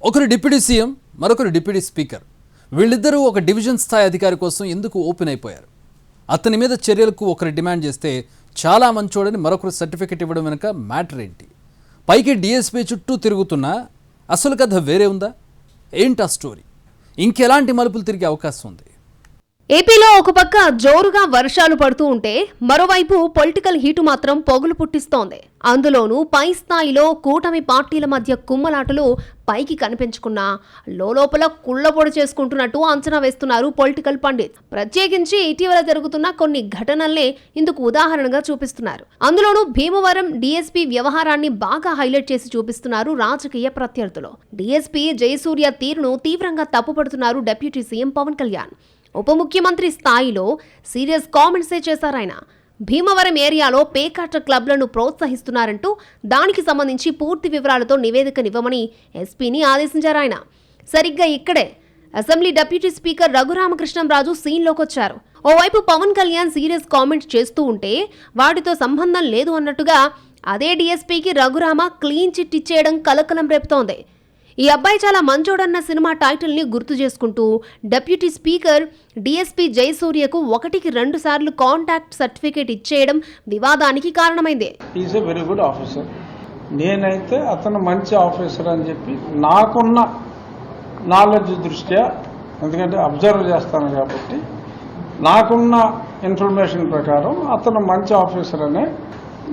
ఒకరు deputy CM, మరొకరు deputy speaker. వీళ్ళిద్దరూ ఒక డివిజన్ స్థాయి అధికారి కోసం ఎందుకు ఓపెన్ అయిపోయారు? అతని మీద చర్యలకు ఒకరు డిమాండ్ చేస్తే చాలా మంచోడని మరొకరు సర్టిఫికెట్ ఇవ్వడం వెనుక మ్యాటర్ ఏంటి? పైకి డిఎస్పీ చుట్టూ తిరుగుతున్నా అసలు కథ వేరే ఉందా? ఏంటి ఆ స్టోరీ? ఇంకెలాంటి మలుపులు తిరిగే అవకాశం ఉంది? ఏపీలో ఒక పక్క జోరుగా వర్షాలు పడుతూ ఉంటే మరోవైపు పొలిటికల్ హీటు మాత్రం పొగులు పుట్టిస్తోంది. అందులోనూ పై స్థాయిలో కూటమి పార్టీల మధ్య కుమ్మలాటలు పైకి కనిపించుకున్నా లోపల కుళ్లబొడి చేసుకుంటున్నట్టు అంచనా వేస్తున్నారు పొలిటికల్ పండిత్. ప్రత్యేకించి ఇటీవల జరుగుతున్న కొన్ని ఘటనల్నే ఇందుకు ఉదాహరణగా చూపిస్తున్నారు. అందులోనూ భీమవరం డీఎస్పీ వ్యవహారాన్ని బాగా హైలైట్ చేసి చూపిస్తున్నారు రాజకీయ ప్రత్యర్థులు. డీఎస్పీ జయసూర్య తీరును తీవ్రంగా తప్పుపడుతున్నారు డిప్యూటీ సీఎం పవన్ కళ్యాణ్. ఉప ముఖ్యమంత్రి స్థాయిలో సీరియస్ కామెంట్సే చేశారాయన. భీమవరం ఏరియాలో పేకాట క్లబ్లను ప్రోత్సహిస్తున్నారంటూ దానికి సంబంధించి పూర్తి వివరాలతో నివేదికనివ్వమని ఎస్పీని ఆదేశించారాయన. సరిగ్గా ఇక్కడే అసెంబ్లీ డిప్యూటీ స్పీకర్ రఘురామకృష్ణంరాజు సీన్లోకొచ్చారు. ఓవైపు పవన్ కళ్యాణ్ సీరియస్ కామెంట్స్ చేస్తూ ఉంటే వాటితో సంబంధం లేదు అన్నట్టుగా అదే డీఎస్పీకి రఘురామ క్లీన్ చిట్ ఇచ్చేయడం కలకలం రేపుతోంది. ఈ అబ్బాయి చాలా మంచోడన్న సినిమా టైటిల్ ని గుర్తు చేసుకుంటూ డిప్యూటీ స్పీకర్ డీఎస్పీ జయసూర్యకు 1కి 2 సార్లు కాంటాక్ట్ సర్టిఫికేట్ ఇచ్చేయడం వివాదానికి కారణమైంది. Is a very good officer. నేనైతే అతను మంచి ఆఫీసర్ అని చెప్పి నాకున్న నాలెడ్జ్ దృష్ట్యా, ఎందుకంటే అబ్జర్వ్ చేస్తాను కాబట్టి నాకున్న ఇన్ఫర్మేషన్ ప్రకారం అతను మంచి ఆఫీసర్ అనే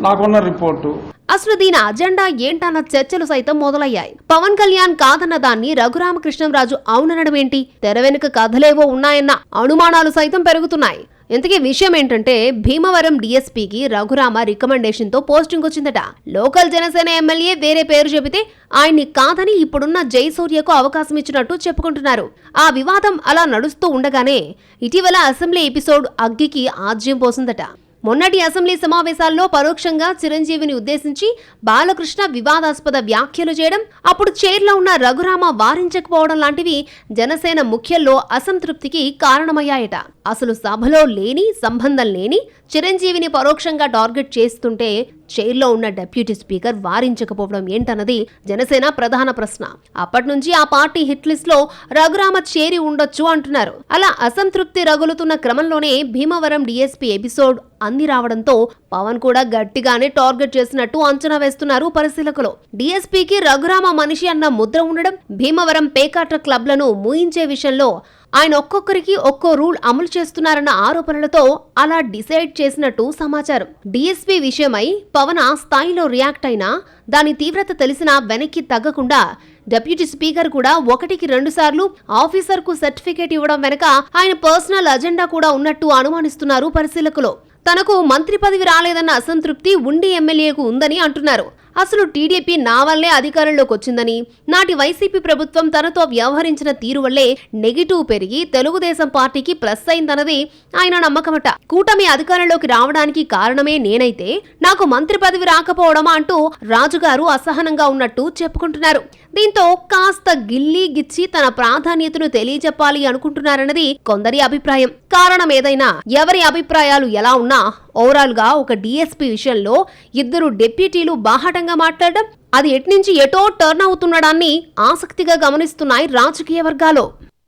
నాకున్న రిపోర్టు. అసలు దీని అజెండా ఏంటన్న చర్చలు సైతం మొదలయ్యాయి. పవన్ కళ్యాణ్ కాదన్న దాన్ని రఘురామకృష్ణంరాజు అవుననడం ఏంటి? తెర వెనుక కథలేవో ఉన్నాయన్న అనుమానాలు సైతం పెరుగుతున్నాయి. ఇంతకీ విషయం ఏంటంటే భీమవరం డీఎస్పీకి రఘురామ రికమెండేషన్ తో పోస్టింగ్ వచ్చిందట. లోకల్ జనసేన ఎమ్మెల్యే వేరే పేరు చెబితే ఆయన్ని కాదని ఇప్పుడున్న జయసూర్యకు అవకాశం ఇచ్చినట్టు చెప్పుకుంటున్నారు. ఆ వివాదం అలా నడుస్తూ ఉండగానే ఇటీవల అసెంబ్లీ ఎపిసోడ్ అగ్గికి ఆజ్యం పోసిందట. మొన్నటి అసెంబ్లీ సమావేశాల్లో పరోక్షంగా చిరంజీవిని ఉద్దేశించి బాలకృష్ణ వివాదాస్పద వ్యాఖ్యలు చేయడం, అప్పుడు చైర్లో ఉన్న రఘురామ వారించకపోవడం లాంటివి జనసేన ముఖ్యుల్లో అసంతృప్తికి కారణమయ్యాయట. అసలు సభలో లేని సంబంధం లేని చిరంజీవిని పరోక్షంగా టార్గెట్ చేస్తుంటే చైర్లో ఉన్న డిప్యూటీ స్పీకర్ వారించకపోవడం ఏంటన్నది జనసేన ప్రధాన ప్రశ్న. అప్పటి నుంచి ఆ పార్టీ హిట్ లిస్ట్ లో రఘురామ చేరి ఉండొచ్చు అంటున్నారు. అలా అసంతృప్తి రగులుతున్న క్రమంలోనే భీమవరం డీఎస్పీ ఎపిసోడ్ అంది రావడంతో పవన్ కూడా గట్టిగానే టార్గెట్ చేసినట్టు అంచనా వేస్తున్నారు పరిశీలకులు. డీఎస్పీకి రఘురామ మనిషి అన్న ముద్ర ఉండడం, భీమవరం పేకాట క్లబ్లను మూయించే విషయంలో ఆయన ఒక్కొక్కరికి ఒక్కో రూల్ అమలు చేస్తున్నారన్న ఆరోపణలతో అలా డిసైడ్ చేసినట్టు సమాచారం. డీఎస్పీ విషయమై పవన్ ఆ స్థాయిలో రియాక్ట్ అయినా దాని తీవ్రత తెలిసినా వెనక్కి తగ్గకుండా డిప్యూటీ స్పీకర్ కూడా 1కి 2 సార్లు ఆఫీసర్ కు సర్టిఫికేట్ ఇవ్వడం వెనక ఆయన పర్సనల్ అజెండా కూడా ఉన్నట్టు అనుమానిస్తున్నారు పరిశీలకులు. తనకు మంత్రి పదవి రాలేదన్న అసంతృప్తి ఉండి ఎమ్మెల్యేకు ఉందని అంటున్నారు. అసలు టీడీపీ నా వల్లే అధికారంలోకి వచ్చిందని, నాటి వైసీపీ ప్రభుత్వం తనతో వ్యవహరించిన తీరు వల్లే నెగిటివ్ పెరిగి తెలుగుదేశం పార్టీకి ప్లస్ అయిందన్నది ఆయన నమ్మకమట. కూటమి అధికారంలోకి రావడానికి కారణమే నేనైతే నాకు మంత్రి పదవి రాకపోవడమా అంటూ రాజుగారు అసహనంగా ఉన్నట్టు చెప్పుకుంటున్నారు. దీంతో కాస్త గిల్లి గిచ్చి తన ప్రాధాన్యతను తెలియజెప్పాలి అనుకుంటున్నారన్నది కొందరి అభిప్రాయం. కారణం ఏదైనా, ఎవరి అభిప్రాయాలు ఎలా ఉన్నా ఓవరాల్ గా ఒక డీఎస్పీ విషయంలో 2 డిప్యూటీలు బాహాటంగా మాట్లాడడం, అది ఎట్నుంచి ఎటో టర్న్ అవుతుండడాన్ని ఆసక్తిగా గమనిస్తున్నాయి రాజకీయ వర్గాలు.